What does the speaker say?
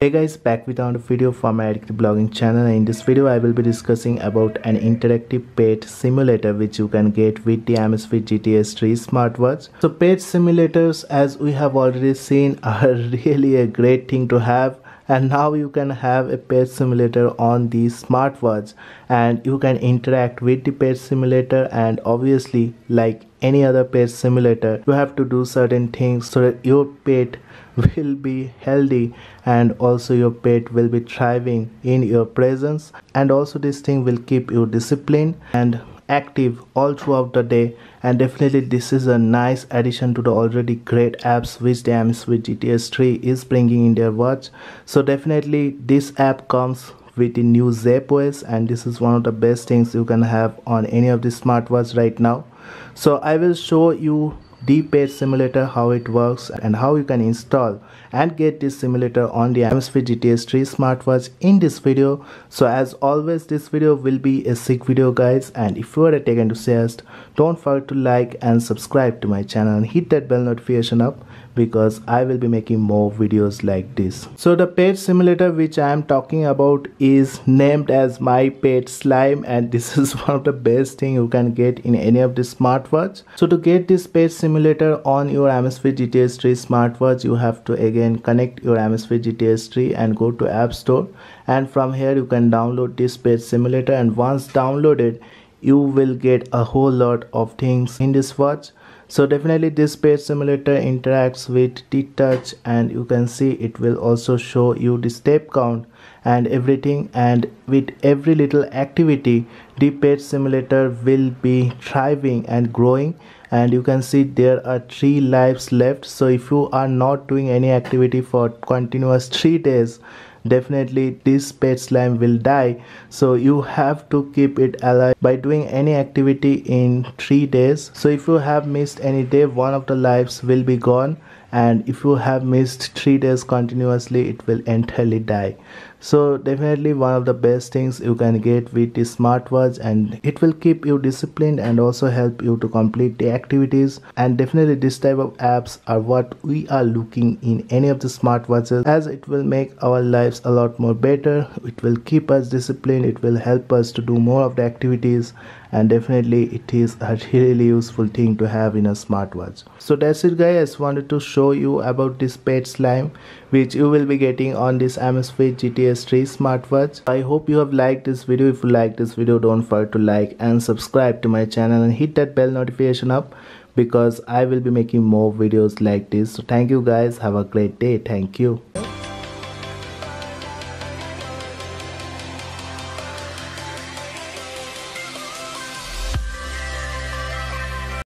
Hey guys, back with another video from my addictive blogging channel. In this video I will be discussing about an interactive pet simulator which you can get with the Amazfit GTS 3 smartwatch. So pet simulators, as we have already seen, are really a great thing to have, and now you can have a pet simulator on the smartwatch and you can interact with the pet simulator. And obviously, like any other pet simulator, you have to do certain things so that your pet will be healthy and also your pet will be thriving in your presence, and also this thing will keep you disciplined and active all throughout the day. And definitely this is a nice addition to the already great apps which the Amazfit GTS 3 is bringing in their watch. So definitely this app comes with the new Zepp OS, and this is one of the best things you can have on any of the smartwatch right now. So I will show you the pet simulator, how it works and how you can install and get this simulator on the Amazfit GTS 3 smartwatch in this video. So as always, this video will be a sick video guys, and if you are a tech enthusiast, don't forget to like and subscribe to my channel and hit that bell notification up, because I will be making more videos like this. So the pet simulator which I am talking about is named as My Pet Slime, and this is one of the best thing you can get in any of the smartwatch. So to get this pet simulator on your Amazfit GTS 3 smartwatch, you have to again connect your Amazfit GTS 3 and go to App Store, and from here you can download this pet simulator. And once downloaded, you will get a whole lot of things in this watch. So definitely this pet simulator interacts with the touch, and you can see it will also show you the step count and everything, and with every little activity the pet simulator will be thriving and growing. And you can see there are 3 lives left. So if you are not doing any activity for continuous 3 days, definitely this pet slime will die. So you have to keep it alive by doing any activity in 3 days. So if you have missed any day, one of the lives will be gone, and if you have missed 3 days continuously, it will entirely die. So definitely one of the best things you can get with the smartwatch, and it will keep you disciplined and also help you to complete the activities. And definitely this type of apps are what we are looking in any of the smartwatches, as it will make our lives a lot more better. It will keep us disciplined, it will help us to do more of the activities, and definitely it is a really useful thing to have in a smartwatch. So that's it guys, I just wanted to show you about this pet slime which you will be getting on this Amazfit GTS 3 smartwatch. I hope you have liked this video. If you like this video, don't forget to like and subscribe to my channel and hit that bell notification up, because I will be making more videos like this. So thank you guys, have a great day. Thank you.